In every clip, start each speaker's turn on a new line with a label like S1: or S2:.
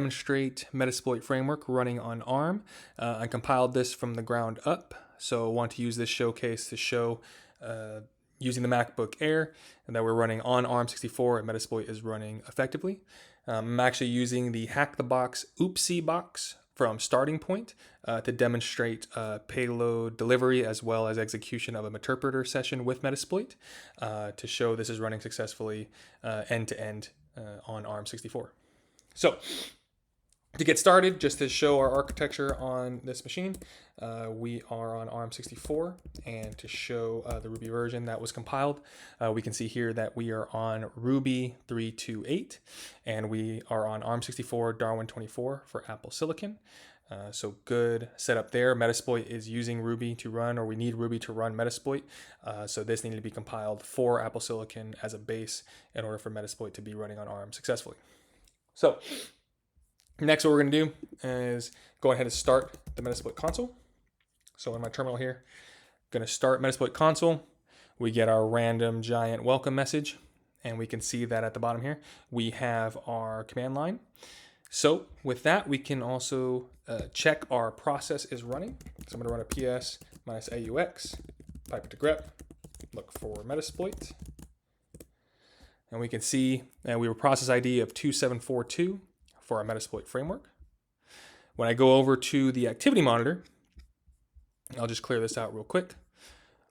S1: Demonstrate Metasploit framework running on ARM. I compiled this from the ground up, so I want to use this showcase to show using the MacBook Air and that we're running on ARM64 and Metasploit is running effectively. I'm actually using the Hack the Box Oopsie box from Starting Point to demonstrate payload delivery as well as execution of a Meterpreter session with Metasploit to show this is running successfully end-to-end on ARM64. So to get started, just to show our architecture on this machine, we are on ARM64, and to show the Ruby version that was compiled, we can see here that we are on Ruby 3.2.8, and we are on ARM64 Darwin 24 for Apple Silicon. So good setup there. Metasploit is using Ruby to run, or we need Ruby to run Metasploit. So this needed to be compiled for Apple Silicon as a base in order for Metasploit to be running on ARM successfully. So next, what we're going to do is go ahead and start the Metasploit console. So in my terminal here, I'm going to start Metasploit console. We get our random giant welcome message, and we can see that at the bottom here, we have our command line. So with that, we can also check our process is running. So I'm going to run a ps -aux, pipe it to grep, look for Metasploit. And we can see we have a process ID of 2742 for our Metasploit framework. When I go over to the activity monitor, I'll just clear this out real quick.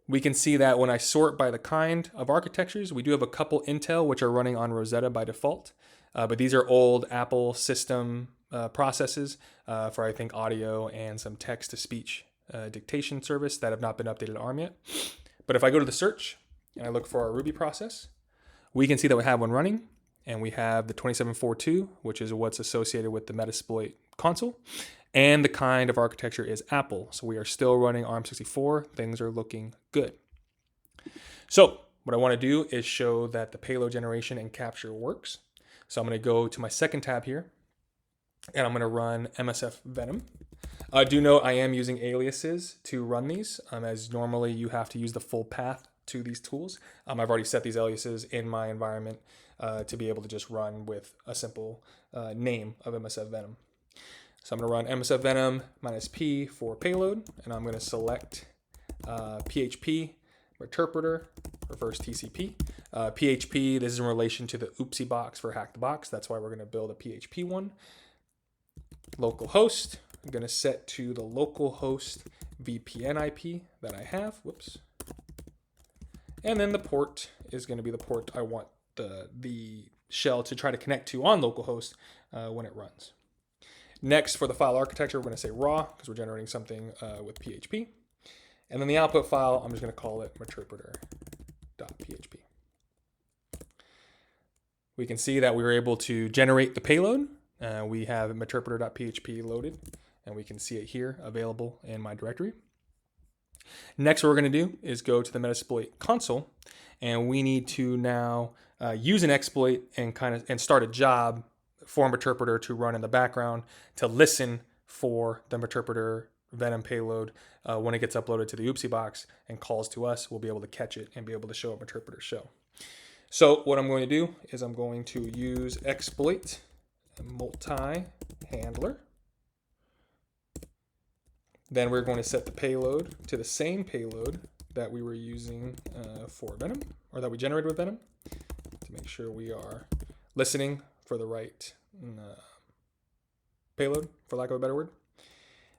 S1: We can see that when I sort by the kind of architectures, we do have a couple Intel which are running on Rosetta by default, but these are old Apple system processes for, I think, audio and some text-to-speech dictation service that have not been updated to ARM yet. But if I go to the search and I look for our Ruby process, we can see that we have one running, and we have the 2742, which is what's associated with the Metasploit console, and the kind of architecture is Apple. So we are still running ARM64. Things are looking good. So what I want to do is show that the payload generation and capture works. So I'm going to go to my second tab here, and I'm going to run MSF Venom. Do note I am using aliases to run these, as normally you have to use the full path to these tools. I've already set these aliases in my environment to be able to just run with a simple name of MSF Venom. So I'm going to run MSF Venom -p for payload, and I'm going to select PHP Meterpreter reverse TCP. PHP, this is in relation to the Oopsie box for Hack the Box. That's why we're going to build a PHP one. Localhost, I'm going to set to the localhost VPN IP that I have. Whoops. And then the port is going to be the port I want the shell to try to connect to on localhost when it runs. Next, for the file architecture, we're going to say raw because we're generating something with PHP. And then the output file, I'm just going to call it meterpreter.php. We can see that we were able to generate the payload. We have meterpreter.php loaded, and we can see it here available in my directory. Next, what we're going to do is go to the Metasploit console, and we need to now use an exploit and start a job for Meterpreter to run in the background to listen for the Meterpreter Venom payload. When it gets uploaded to the Oopsie box and calls to us, we'll be able to catch it and be able to show a Meterpreter show. So what I'm going to do is I'm going to use exploit multi-handler. Then we're going to set the payload to the same payload that we were using for Venom, or that we generated with Venom, to make sure we are listening for the right payload, for lack of a better word.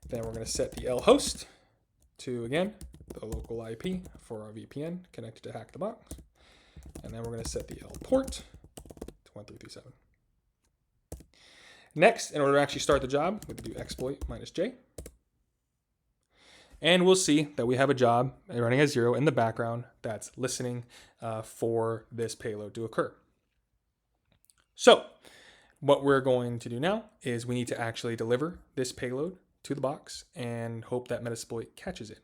S1: Then we're going to set the L host to, again, the local IP for our VPN connected to Hack the Box. And then we're going to set the L port to 1337. Next, in order to actually start the job, we can do exploit -j. And we'll see that we have a job running at 0 in the background that's listening for this payload to occur. So what we're going to do now is we need to actually deliver this payload to the box and hope that Metasploit catches it.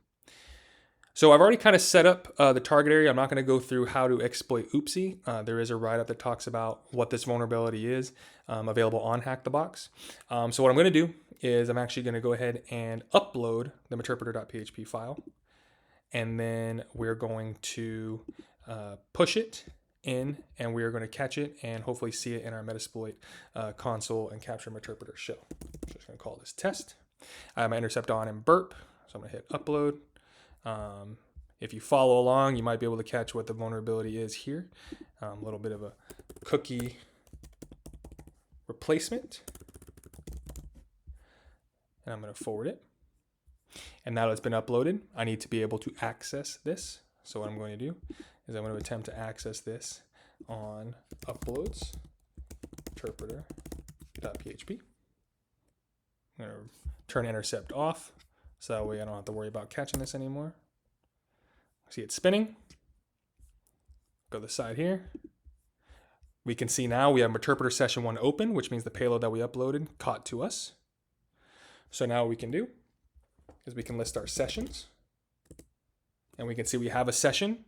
S1: So I've already kind of set up the target area. I'm not going to go through how to exploit Oopsie. There is a write-up that talks about what this vulnerability is available on Hack the Box. So what I'm going to do is I'm actually going to go ahead and upload the meterpreter.php file. And then we're going to push it in, and we are going to catch it and hopefully see it in our Metasploit console and capture interpreter show. I'm just going to call this test. I have my intercept on in burp, so I'm going to hit upload. If you follow along, you might be able to catch what the vulnerability is here. A little bit of a cookie replacement. And I'm going to forward it. And now that it's been uploaded, I need to be able to access this. So what I'm going to do is I'm going to attempt to access this on uploads interpreter.php. I'm going to turn intercept off, so that way I don't have to worry about catching this anymore. See it spinning. Go to the side here. We can see now we have interpreter session 1 open, which means the payload that we uploaded caught to us. So now what we can do is we can list our sessions, and we can see we have a session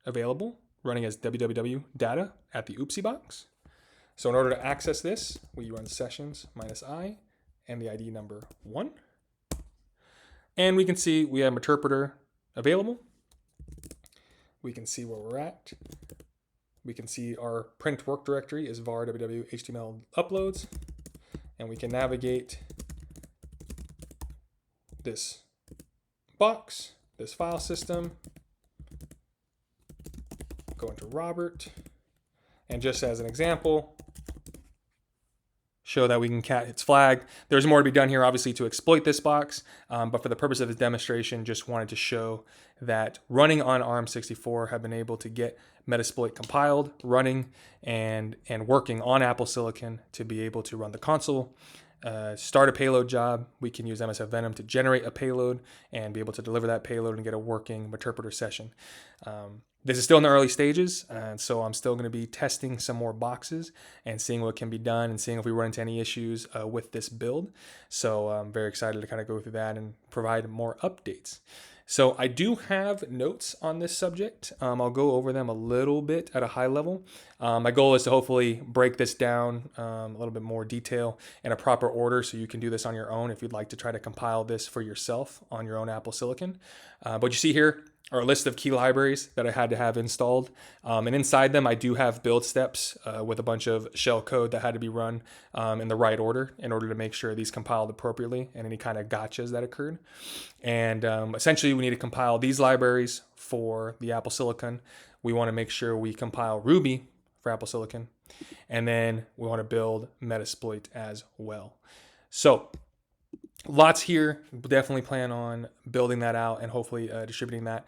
S1: available running as www.data at the Oopsie box. So in order to access this, we run sessions -i and the ID number 1. And we can see we have interpreter available. We can see where we're at. We can see our print work directory is var www html uploads, and we can navigate this box, this file system, go into Robert, and just as an example, show that we can cat its flag. There's more to be done here, obviously, to exploit this box, but for the purpose of this demonstration, just wanted to show that running on ARM64 have been able to get Metasploit compiled, running, and working on Apple Silicon to be able to run the console. Start a payload job. We can use MSF Venom to generate a payload and be able to deliver that payload and get a working interpreter session. This is still in the early stages, and so I'm still going to be testing some more boxes and seeing what can be done and seeing if we run into any issues with this build. So I'm very excited to kind of go through that and provide more updates. So I do have notes on this subject. I'll go over them a little bit at a high level. My goal is to hopefully break this down a little bit more detail in a proper order so you can do this on your own if you'd like to try to compile this for yourself on your own Apple Silicon. But you see here are a list of key libraries that I had to have installed. And inside them, I do have build steps with a bunch of shell code that had to be run in the right order in order to make sure these compiled appropriately and any kind of gotchas that occurred. And essentially, we need to compile these libraries for the Apple Silicon. We want to make sure we compile Ruby for Apple Silicon. And then we want to build Metasploit as well. So lots here. Definitely plan on building that out and hopefully distributing that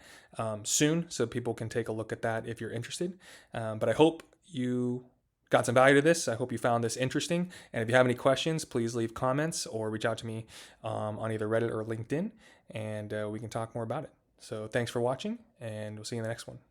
S1: soon so people can take a look at that if you're interested. But I hope you got some value to this. I hope you found this interesting. And if you have any questions, please leave comments or reach out to me on either Reddit or LinkedIn, and we can talk more about it. So thanks for watching, and we'll see you in the next one.